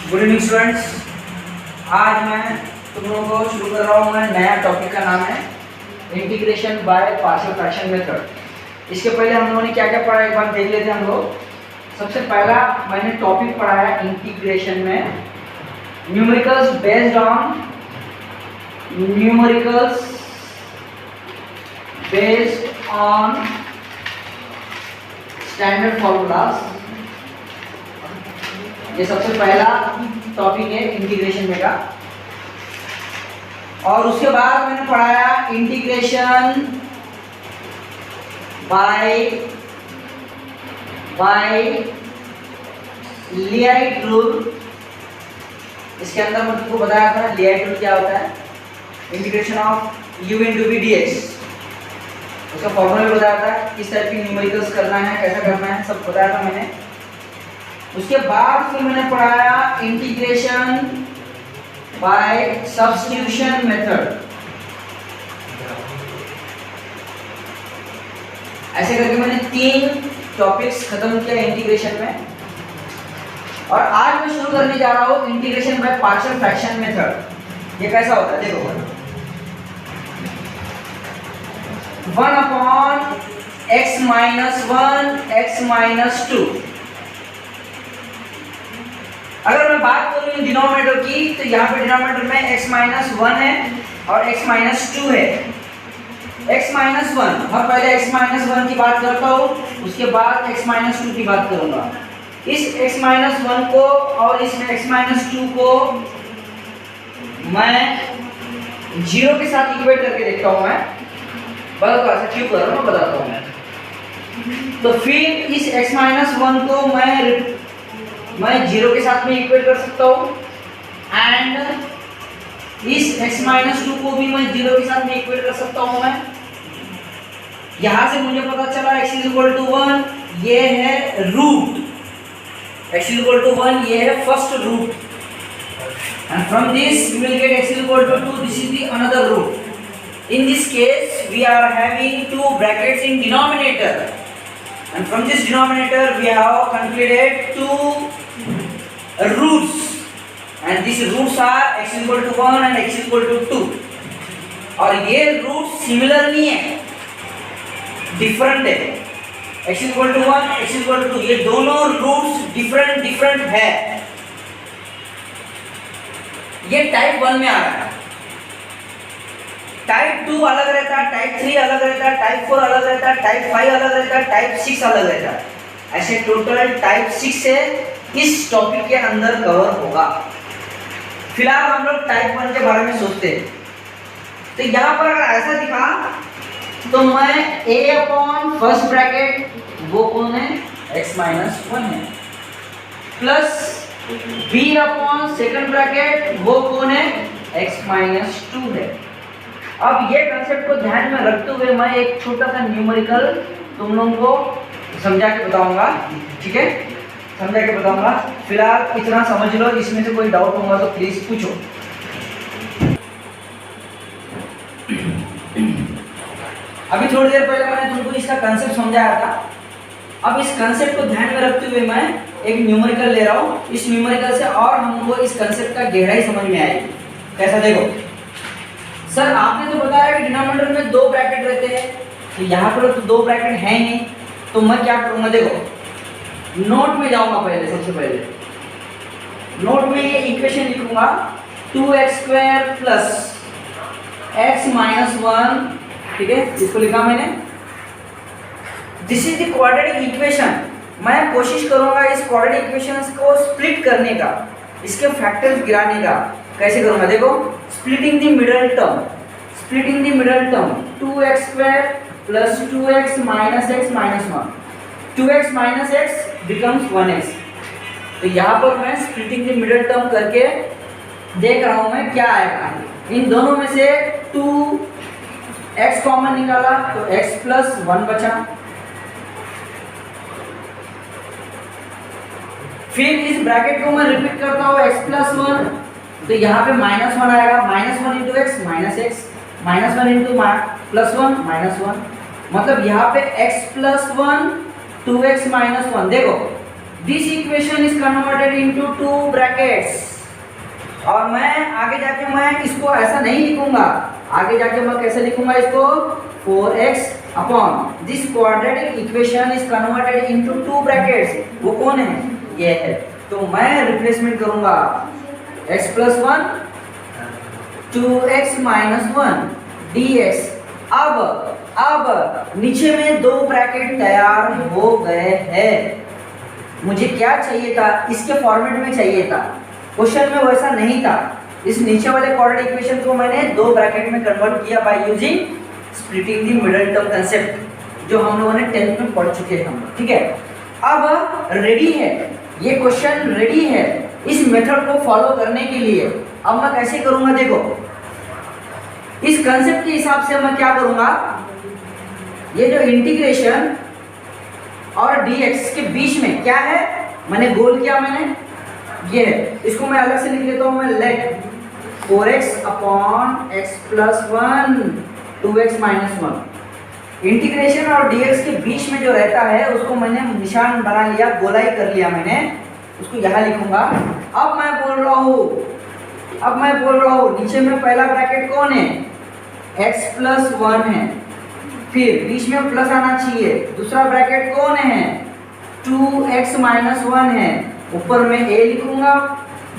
Good evening students. आज मैं तुम लोगों को शुरू कर रहा हूँ। मैं नया टॉपिक का नाम है integration by partial fraction method. इसके पहले हम लोगों ने क्या क्या पढ़ा एक बार देख लेते हैं हम लोग। सबसे पहला मैंने टॉपिक पढ़ाया इंटीग्रेशन में numericals based on standard formulas. ये सबसे पहला टॉपिक है इंटीग्रेशन में का। और उसके बाद मैंने पढ़ाया इंटीग्रेशन बाय लियाइट रूल। इसके अंदर मैं तुमको बताया था लियाइट रूल क्या होता है। Integration of u into v dx, उसका फॉर्मूला भी बताया था, किस टाइप की न्यूमेरिकल्स करना है, कैसा करना है, सब बताया था मैंने। उसके बाद फिर मैंने पढ़ाया इंटीग्रेशन बाय सब्स्टिट्यूशन मेथड। ऐसे करके मैंने 3 टॉपिक्स खत्म किया इंटीग्रेशन में। और आज मैं शुरू करने जा रहा हूं integration by partial fraction method. ये कैसा होता है देखो, 1/x - 1 x - 2। अगर मैं बात करूं डिनोमिनेटर की, तो यहाँ पे डिनोमिनेटर में x - 1 है और x - 2 है। x - 1, मैं पहले x - 1 की बात करता हूँ, उसके बाद x - 2 की बात करूंगा। इस x - 1 को और इस x - 2 को मैं 0 के साथ इक्वेट करके देखता हूँ। मैं बताता हूँ ऐसा क्यों कर रहा हूँ, मैं बताता हूँ मैं। तो फिर इस x - 1 को मैं 0 के साथ में इक्वेट कर सकता हूँ एंड इस x - 2 को भी मैं 0 के साथ में इक्वेट कर सकता हूँ। मैं यहाँ से मुझे पता चला x = 1, ये है रूट। x = 1, ये है first root, and from this you will get x = 2, this is the another root. In this case we are having 2 brackets in denominator, and from this denominator we have calculated 2 roots, and these roots are x = 1 and x = 2। और ये root similar नहीं है, different है। x = 1 x = 2, ये दोनों roots different है। ये type 1 में आ रहा है, टाइप 2 अलग रहता है, टाइप 3 अलग रहता है, टाइप 4 अलग रहता है, टाइप 5 अलग रहता है, टाइप 6 अलग रहता है। ऐसे टोटल टाइप 6 से इस टॉपिक के अंदर कवर होगा। फिलहाल हम लोग टाइप 1 के बारे में सोचते हैं। तो यहाँ पर अगर ऐसा दिखा तो मैं a फर्स्ट ब्रैकेट वो कौन है, x - 1 है, प्लस b सेकंड ब्रैकेट वो कौन है, x - 2 है। अब ये कंसेप्ट को ध्यान में रखते हुए मैं एक छोटा सा न्यूमेरिकल तुम लोगों को समझा के बताऊंगा। ठीक है, समझा के बताऊंगा। फिलहाल इतना समझ लो, इसमें से कोई डाउट होगा तो प्लीज पूछो। अभी थोड़ी देर पहले मैंने तुमको इसका कंसेप्ट समझाया था। अब इस कंसेप्ट को ध्यान में रखते हुए मैं एक न्यूमेरिकल ले रहा हूँ। इस न्यूमेरिकल से और हमको इस कंसेप्ट का गहराई समझ में आएगी। कैसा देखो सर, आपने तो बताया कि डिनोमिनेटर में 2 ब्रैकेट रहते हैं, तो यहाँ पर तो 2 ब्रैकेट है नहीं, तो मैं क्या करूँगा देखो, नोट में जाऊँगा। पहले सबसे पहले नोट में ये इक्वेशन लिखूंगा 2x² + x - 1। ठीक है, इसको लिखा मैंने। This is the quadratic equation. मैं कोशिश करूंगा इस क्वाड्रेटिक इक्वेशंस को स्प्लिट करने का, इसके फैक्टर्स गिराने का। कैसे करूंगा देखो, splitting the middle term 2x² + 2x - x - 1, 2x - x becomes 1x। तो यहाँ पर मैं स्प्लिटिंग द मिडल टर्म करके देख रहा हूँ मैं क्या आएगा। इन दोनों में से 2x कॉमन निकाला तो x + 1 बचा। फिर इस ब्रैकेट को मैं रिपीट करता हूँ x + 1, तो यहाँ पे -1 आएगा। -1 × x - x, -1 × +1 -1, मतलब यहाँ पे x + 1 2x - 1। देखो this equation is converted into 2 brackets. और मैं आगे जाके मैं इसको ऐसा नहीं लिखूंगा, आगे जाके मैं कैसे लिखूंगा इसको, 4x upon this quadratic equation is converted into 2 brackets. वो कौन है, ये है। तो मैं रिप्लेसमेंट करूंगा x plus 1 2x minus 1 dx। अब नीचे में 2 ब्रैकेट तैयार हो गए हैं। मुझे क्या चाहिए था, इसके फॉर्मेट में चाहिए था, क्वेश्चन में वैसा नहीं था। इस नीचे वाले क्वाड्रेटिक इक्वेशन को मैंने 2 ब्रैकेट में कन्वर्ट किया by using splitting the middle term concept, जो हम लोगों ने 10th में पढ़ चुके हैं हम लोग, ठीक है। अब रेडी है, ये क्वेश्चन रेडी है इस मेथड को फॉलो करने के लिए। अब मैं कैसे करूंगा, देखो इस कंसेप्ट के हिसाब से मैं क्या करूंगा, ये जो इंटीग्रेशन और dx के बीच में क्या है, मैंने गोल किया, मैंने ये है, इसको मैं अलग से लिख लेता हूँ, मैं let 4x upon x plus 1 2x minus 1। Integration और dx के बीच में जो रहता है उसको मैंने निशान बना लिया, गोलाई कर लिया मैंने, उसको यहाँ लिखूंगा। अब मैं बोल रहा हूँ नीचे में पहला ब्रैकेट कौन है, x प्लस 1 है, फिर बीच में प्लस आना चाहिए। दूसरा ब्रैकेट कौन है, 2x माइनस 1 है, ऊपर में a लिखूंगा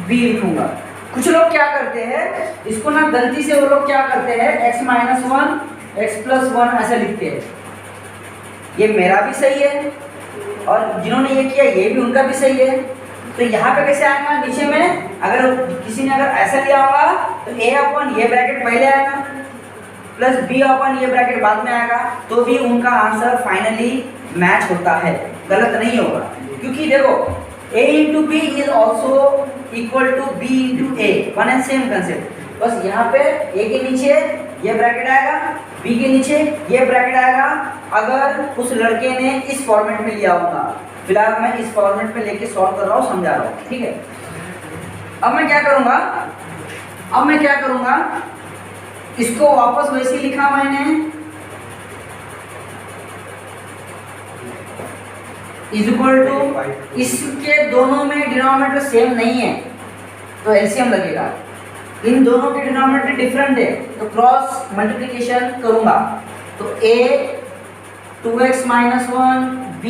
b लिखूंगा। कुछ लोग क्या करते हैं, इसको ना गलती से वो लोग क्या करते हैं, x माइनस 1 x प्लस 1 ऐसा लिखते हैं। ये मेरा भी सही है और जिन्होंने ये किया ये भी उनका भी सही है। तो यहाँ पे कैसे आएगा, नीचे में अगर किसी ने अगर ऐसा लिया होगा तो a अपॉन ये ब्रैकेट पहले आएगा प्लस b अपॉन ये ब्रैकेट बाद में आएगा, तो भी उनका आंसर फाइनली मैच होता है, गलत नहीं होगा। क्योंकि देखो a into B is also equal to b into a, one and same concept. बस यहाँ पे a के नीचे ये ब्रैकेट आएगा, b के नीचे ये ब्रैकेट आएगा, अगर उस लड़के ने इस फॉर्मेट में लिया होगा। फिलहाल मैं इस फॉर्मेट में लेके सॉल्व कर रहा हूँ, समझा रहा हूँ, ठीक है। अब मैं क्या करूँगा, इसको वापस वैसे लिखा मैंने, इज इक्वल टू, इसके दोनों में डिनोमिनेटर सेम नहीं है तो एलसीएम लगेगा, इन दोनों के डिनोमिनेटर डिफरेंट है तो क्रॉस मल्टीप्लिकेशन करूंगा। तो a 2x minus 1 b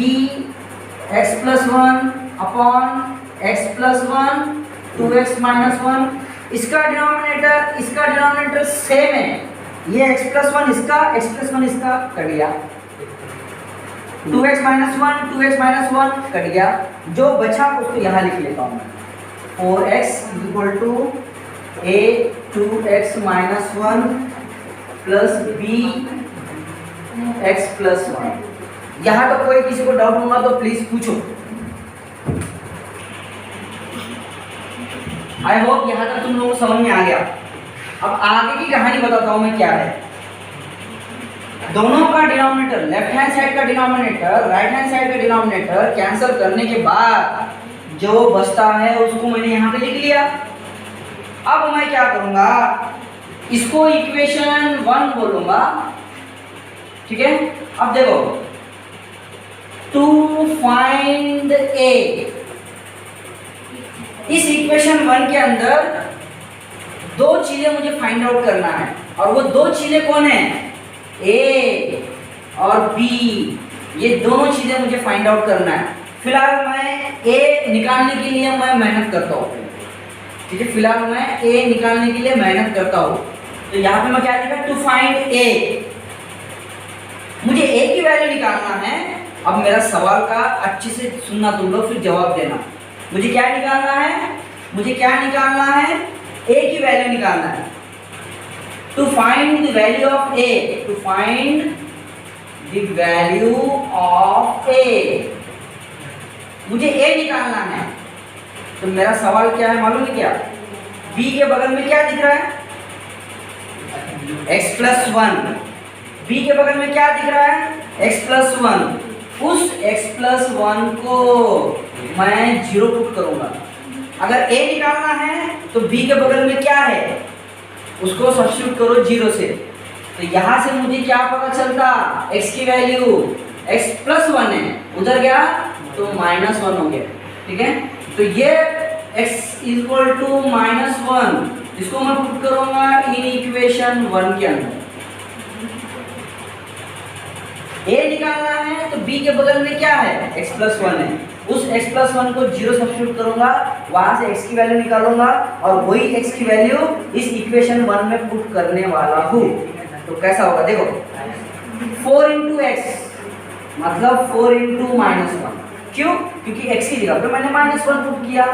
x plus 1 upon x plus 1 2x minus 1, इसका डिनोमिनेटर सेम है, ये x प्लस 1 इसका, x प्लस 1 इसका कट गया, 2x minus 1 2x minus 1 cut गया, जो बचा उसको यहाँ लिख लेता हूँ मैं, 4x equal to a 2x minus 1 plus b x plus 1। यहाँ तो कोई किसी को डाउट होगा तो प्लीज पूछो। आई होप यहाँ तक तुम लोगों को समझ में आ गया। अब आगे की कहानी बताता हूँ मैं क्या है। दोनों का डिनोमिनेटर, लेफ्ट हैंड साइड का डिनोमिनेटर राइट हैंड साइड का डिनोमिनेटर कैंसिल करने के बाद जो बचता है उसको मैंने यहाँ पे लिख लिया। अब मैं क्या करूँगा, इसको इक्वेशन 1 बोलूँगा, ठीक है। अब देखो, टू फाइंड a, इस इक्वेशन 1 के अंदर 2 चीजें मुझे फाइंड आउट करना है, और वो 2 चीजें कौन है, a और b, ये दोनों चीजें मुझे फाइंड आउट करना है। फिलहाल मैं a निकालने के लिए मैं मेहनत करता हूँ, ठीक है। फिलहाल मैं a निकालने के लिए मेहनत करता हूँ। तो यहाँ पे मैं क्या लिखा, टू फाइंड a, मुझे a की वैल्यू निकालना है। अब मेरा सवाल का अच्छे से सुनना तुम लोग, फिर जवाब देना। मुझे क्या निकालना है, a की वैल्यू निकालना है। To find the value of a, to find the value of a, मुझे a निकालना है। तो मेरा सवाल क्या है मालूम है क्या, b के बगल में क्या दिख रहा है, x प्लस 1, b के बगल में क्या दिख रहा है, x प्लस 1। उस x प्लस 1 को मैं 0 पुट करूंगा। अगर a निकालना है तो b के बगल में क्या है, उसको सब्स्टिट्यूट करो 0 से। तो यहाँ से मुझे क्या पता चलता, x की वैल्यू x प्लस 1 है, उधर गया तो -1 हो गया। ठीक है। तो ये x इक्वल टू -1 इसको मैं पुट करूंगा इन इक्वेशन 1 के अंदर। a निकालना है तो b के बगल में क्या है, x प्लस 1 है, उस x प्लस 1 को 0 सब्स्टिट्यूट करूंगा, वहां से x की वैल्यू निकालूंगा और वही x की वैल्यू इस इक्वेशन 1 में पुट करने वाला हूँ। तो कैसा होगा देखो, 4 इंटू एक्स मतलब 4 इंटू -1, क्यों, क्योंकि x की जगह पे मैंने -1 पुट किया।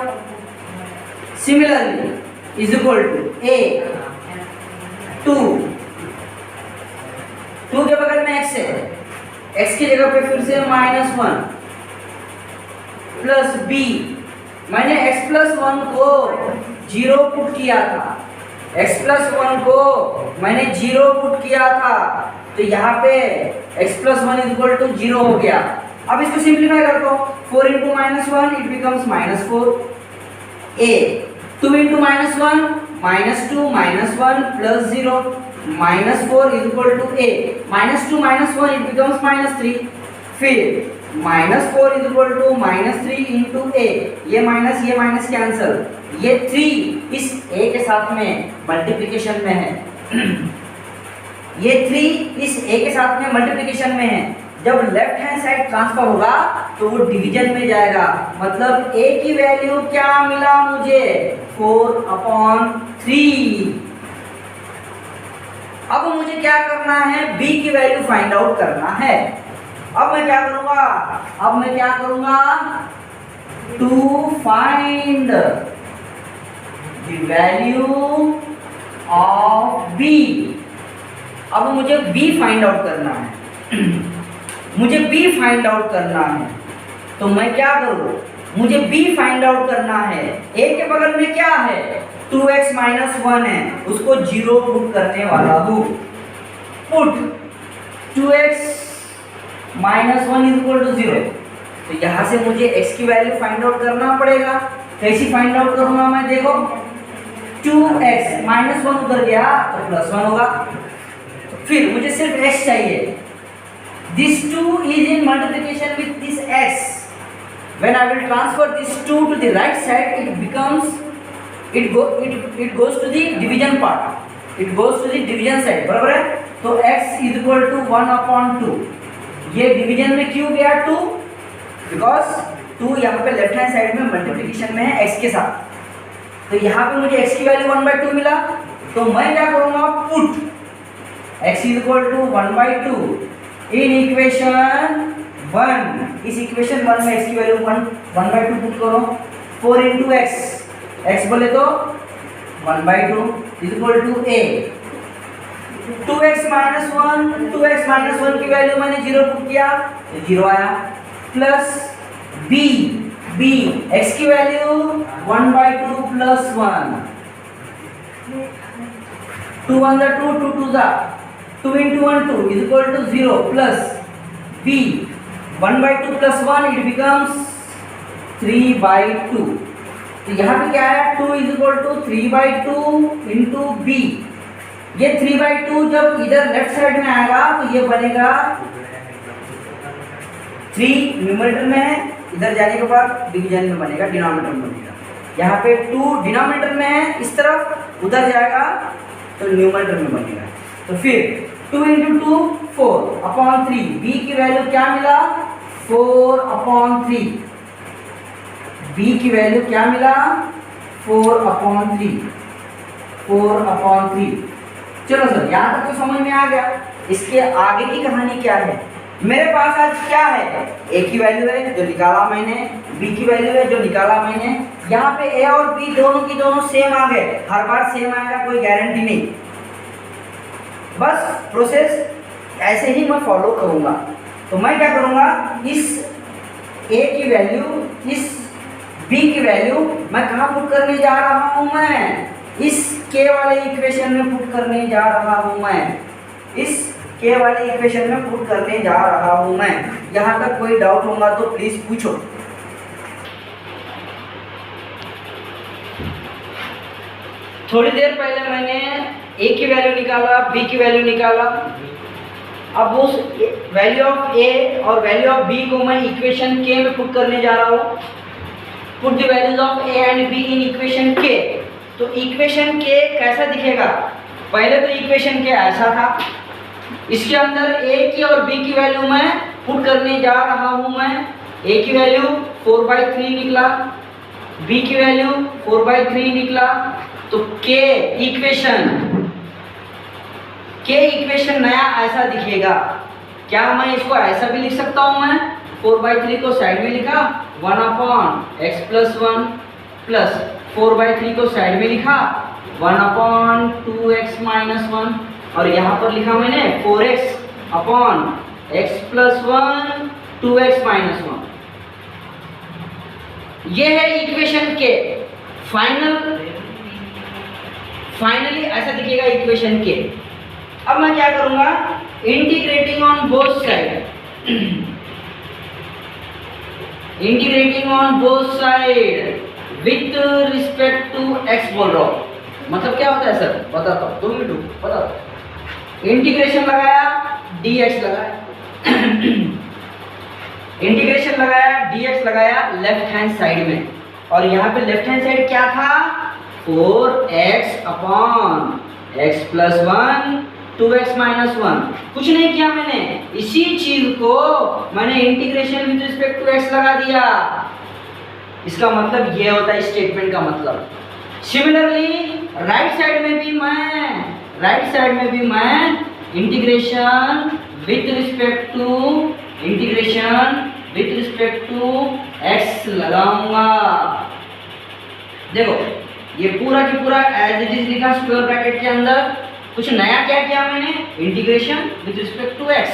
Similarly is equal to a 2 के बगल में x है, x की जगह पे फिर से -1 प्लस b, मैंने x प्लस 1 को 0 पुट किया था, x प्लस 1 को मैंने 0 पुट किया था, तो यहाँ पे x plus 1 is equal to 0 हो गया। अब इसको सिंप्लीफाई कर दो, 4 into -1 it becomes -4, a 2 into -1 -2 -1 plus 0 -4 is equal to a, -2 -1 it becomes -3, फिर -4 is equal to -3 into a, ये माइनस कैंसल, ये 3 इस a के साथ में मल्टीप्लिकेशन में है ये 3 इस a के साथ में मल्टीप्लिकेशन में है। जब लेफ्ट हैंड साइड ट्रांसफर होगा तो वो डिवीजन में जाएगा, मतलब a की वैल्यू क्या मिला मुझे, 4/3। अब मुझे क्या करना है, b की वैल्यू फाइंड आउट करना है। अब मैं क्या करूंगा, to find the value of b। अब मुझे b फाइंड आउट करना है, तो मैं क्या करूं, मुझे b फाइंड आउट करना है। a के बगल में क्या है, 2x माइनस 1 है, उसको 0 पुट करने वाला हूं। Put 2x minus 1 is equal to 0, तो यहाँ से मुझे x की वैल्यू फाइंड आउट करना पड़ेगा। कैसी फाइंड आउट करूंगा मैं, देखो 2x माइनस 1 उधर गया तो प्लस 1 होगा, फिर मुझे सिर्फ x चाहिए। This 2 is in multiplication with this x. When I will transfer this 2 to the right side, it goes to the division part. It goes to the division side, बराबर है। तो x is equal to 1/2। ये division में क्यों गया 2, because 2 यहाँ पे left hand side में मल्टीप्लिकेशन में है x के साथ, तो यहाँ पे मुझे x की वैल्यू 1/2 मिला। तो मैं क्या करूँगा, put x is equal to 1/2 in equation 1। इस इक्वेशन 1 में x की वैल्यू 1/2 पुट करो, 4 इंटू x बोले तो 1/2 is equal to a। 2x minus 1 की वैल्यू मैंने 0 पुट किया तो 0 आया, प्लस b x की value 1/2 plus 1, 2 1 2 2 2 2 into 1 2 is equal to 0 plus b 1/2 plus 1 it becomes 3/2। तो यहाँ पे क्या है, 2 is equal to 3/2 into b। ये 3/2 जब इधर लेफ्ट साइड में आएगा तो ये बनेगा 3 न्यूमरेटर में है, इधर जाने के बाद डिवीजन में बनेगा, डिनोमिनेटर में बनेगा। यहाँ पे 2 डिनोमिनेटर में है इस तरफ, उधर जाएगा तो न्यूमरेटर में बनेगा। तो फिर 2 इंटू 2 4/3, b की वैल्यू क्या मिला, 4/3। b की वैल्यू क्या मिला, 4/3। चलो सर, यहाँ तक तो समझ में आ गया। इसके आगे की कहानी क्या है, मेरे पास आज क्या है, a की वैल्यू है जो निकाला मैंने, b की वैल्यू है जो निकाला मैंने। यहाँ पे a और b दोनों की दोनों सेम आ गए, हर बार सेम आएगा कोई गारंटी नहीं, बस प्रोसेस ऐसे ही मैं फॉलो करूंगा। तो मैं क्या करूंगा, इस a की वैल्यू, इस b की वैल्यू मैं कहाँ पुट करने जा रहा हूँ, मैं इस k वाले इक्वेशन में पुट करने जा रहा हूँ, मैं यहाँ तक कोई डाउट होगा तो प्लीज पूछो। थोड़ी देर पहले मैंने a की वैल्यू निकाला, b की वैल्यू निकाला। अब उस वैल्यू ऑफ a और वैल्यू ऑफ b को मैं इक्वेशन k में पुट करने जा रहा हूँ। Put the values of A and be in equation के। तो इक्वेशन के कैसा दिखेगा? पहले तो इक्वेशन के ऐसा था, इसके अंदर ए की और बी की वैल्यू मैं पुट करने जा रहा हूं। मैं ए की वैल्यू 4/3 निकला, बी की वैल्यू 4/3 निकला। तो के इक्वेशन नया ऐसा दिखेगा। क्या मैं इसको ऐसा भी लिख सकता हूं? मैं 4/3 को साइड में लिखा 1/x+1 प्लस 4/3 को साइड में लिखा 1/2x-1 और यहाँ पर लिखा मैंने 4x/x+1 2x-1। ये है इक्वेशन के। फाइनली ऐसा दिखेगा इक्वेशन के। अब मैं क्या करूंगा? Integrating on both side with respect to x बोल रहा हूं। मतलब क्या होता है सर? बताता हूं, 2 मिनट बताता हूं। इंटीग्रेशन लगाया, dx लगाया इंटीग्रेशन लगाया, dx लगाया लेफ्ट हैंड साइड में, और यहाँ पे लेफ्ट हैंड साइड क्या था? 4x/x+1 2x-1। कुछ नहीं किया मैंने, इसी चीज को मैंने integration with respect to x लगा दिया। इसका मतलब ये होता है स्टेटमेंट का मतलब। सिमिलरली राइट साइड में भी मैं integration with respect to x लगाऊंगा। देखो ये पूरा की पूरा एज इट इज लिखा स्क्वायर ब्रैकेट के अंदर। कुछ नया क्या किया मैंने? Integration with respect to x।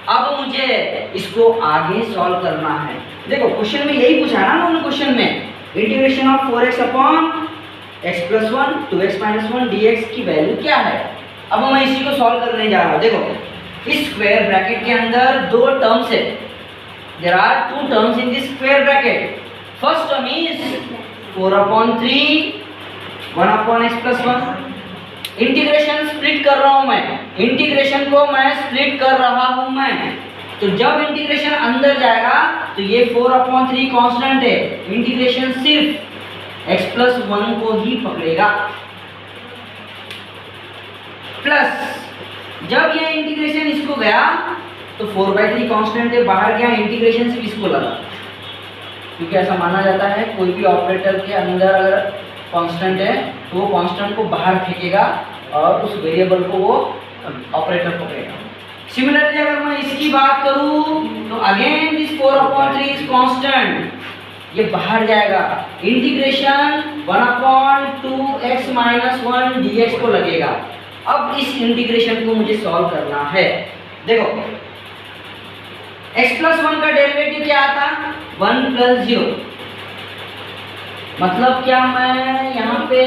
अब मुझे इसको आगे सॉल्व करना है। देखो क्वेश्चन में यही पूछा ना उन्होंने, क्वेश्चन में integration of 4x/x+1 2x-1 dx की वैल्यू क्या है। अब मैं इसी को सॉल्व करने जा रहा हूं। देखो इस स्क्वायर ब्रैकेट के अंदर 2 टर्म्स है। There are 2 terms in this square bracket. First term is 4/3 1/x+1। Integration split कर रहा हूं मैं, इंटीग्रेशन को मैं स्प्लिट कर रहा हूं मैं। तो जब इंटीग्रेशन अंदर जाएगा तो ये 4/3 कांस्टेंट है, इंटीग्रेशन सिर्फ x+1 को ही पकड़ेगा। प्लस जब ये इंटीग्रेशन इसको गया तो 4/3 कांस्टेंट है, बाहर गया, इंटीग्रेशन सिर्फ इसको लगा। क्योंकि ऐसा माना जाता है कोई भी ऑपरेटर के अंदर अगर कांस्टेंट है तो वो कांस्टेंट को बाहर फेंकेगा और उस वेरिएबल को वो ऑपरेटर पकड़ेगा। सिमिलरली अगर मैं इसकी बात करूं तो अगेन दिस 4/3 इज कांस्टेंट, ये बाहर जाएगा, इंटीग्रेशन 1/2x-1 dx को लगेगा। अब इस इंटीग्रेशन को मुझे सॉल्व करना है। देखो x+1 का डेरिवेटिव क्या आता? 1 + 0। मतलब क्या मैं यहाँ पे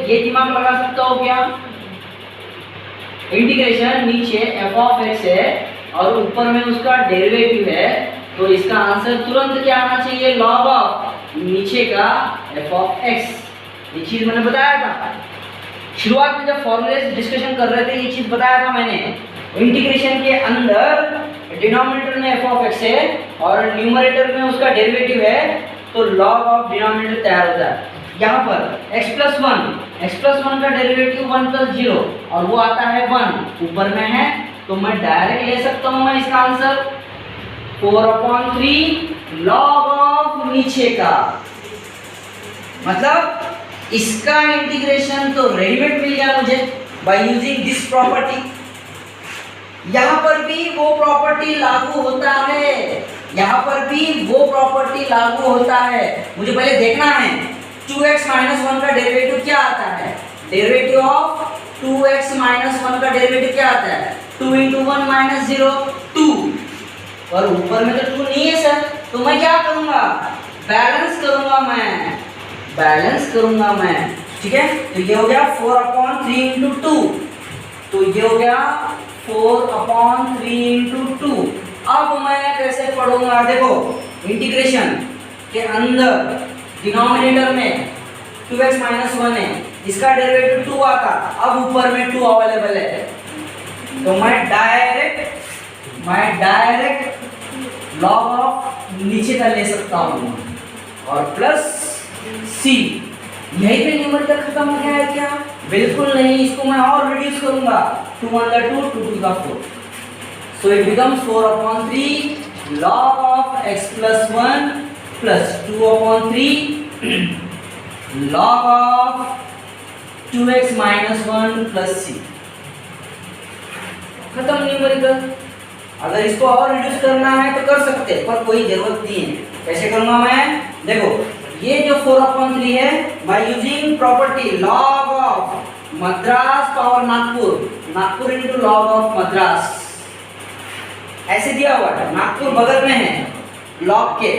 ये दिमाग लगा सकता हूँ क्या? इंटीग्रेशन नीचे f(x) है और ऊपर में उसका डेरिवेटिव है, तो इसका आंसर तुरंत क्या आना चाहिए? लॉग ऑफ नीचे का f(x). ये चीज मैंने बताया था शुरुआत में जब फॉर्मूले डिस्कशन कर रहे थे, ये चीज बताया था मैंने। इंटीग्रेशन के अंदर डिनोमिनेटर में f(x) है और न्यूमरेटर में उसका डेरिवेटिव है, तो लॉग ऑफ डिनोमिनेटर तैयार होता है। यहाँ पर x+1 का डेरिवेटिव 1 + 0 और वो आता है 1, ऊपर में है, तो मैं डायरेक्ट ले सकता हूँ मैं इसका आंसर 4/3 लॉग ऑफ नीचे का। मतलब इसका इंटीग्रेशन तो रेडीमेड मिल गया मुझे बाय यूजिंग दिस प्रॉपर्टी। यहाँ पर भी वो प्रॉपर्टी लागू होता है, यहाँ पर भी वो प्रॉपर्टी लागू होता है। मुझे पहले देखना है 2x-1 का डेरिवेटिव क्या आता है। डेरिवेटिव ऑफ 2x-1 का डेरिवेटिव क्या आता है? 2 × 1 - 0 2, और ऊपर में तो 2 नहीं है सर, तो मैं क्या करूँगा? बैलेंस करूँगा मैं। ठीक है, तो ये हो गया 4/3 × 2, तो ये हो गया 4/3 × 2। अब मैं कैसे पढ़ूंगा? देखो इंटीग्रेशन के अंदर डिनोमिनेटर में 2x-1 है, इसका डेरिवेटिव 2 आता, अब ऊपर में 2 अवेलेबल है, तो मैं डायरेक्ट लॉग ऑफ नीचे का ले सकता हूँ। और प्लस सी। यही पे न्यूमेरिकल खत्म हो गया है क्या? बिल्कुल नहीं, इसको मैं और रिड्यूस करूंगा, 2 under 2 2 to the 4, so it becomes 4/3 log of x plus 1 plus 2/3 log of 2x minus 1 plus c। खत्म न्यूमेरिकल। अगर इसको और रिड्यूस करना है तो कर सकते हैं, पर कोई जरूरत नहीं है। कैसे करूंगा मैं? देखो, ये जो 4/3 है, by using property log of Madras power Nagpur, Nagpur into log of Madras, ऐसे दिया हुआ है। नागपुर बगल में है लॉग के,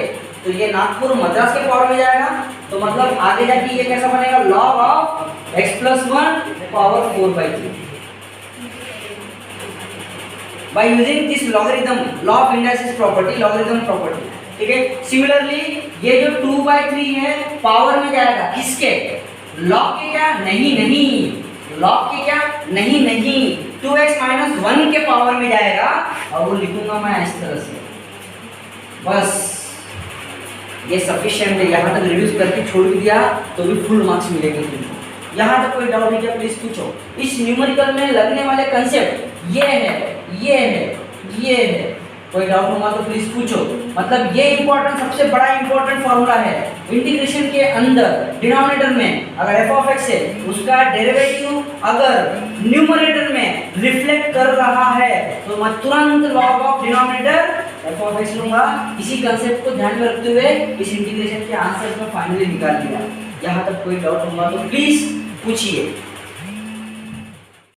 तो ये नागपुर मद्रास के पावर में जाएगा, तो मतलब आगे जाके ये कैसा बनेगा? Log of x plus 1 power 4/3 by using this logarithm, law of indices property, logarithm property। ठीक है। सिमिलरली ये जो 2/3 है पावर में जाएगा किसके? लॉग के क्या? नहीं नहीं, लॉग के क्या? नहीं नहीं, 2x minus 1 के पावर में जाएगा, और वो लिखूंगा मैं इस तरह से। बस ये सफिशिएंट है। यहाँ तक रिड्यूस करके छोड़ भी दिया तो भी फुल मार्क्स मिलेंगे तुमको। यहाँ तक कोई डाउट है क्या? प्लीज पूछो। इस न्यूमेरिकल में लगने वाले कंसेप्ट ये है, ये है, ये है। कोई डाउट होगा तो प्लीज पूछो। मतलब ये इंपॉर्टेंट, सबसे बड़ा इंपॉर्टेंट फॉर्मूला है इंटीग्रेशन के अंदर। डिनोमिनेटर में अगर f of x है, उसका डेरिवेटिव अगर न्यूमरेटर में रिफ्लेक्ट कर रहा है तो मैं तुरंत log of denominator f of x लूंगा। इसी कंसेप्ट को ध्यान में रखते हुए इस इंटीग्रेशन के आंसर में फाइनली निकाल लिया। यहाँ तक कोई डाउट होगा तो प्लीज पूछिए।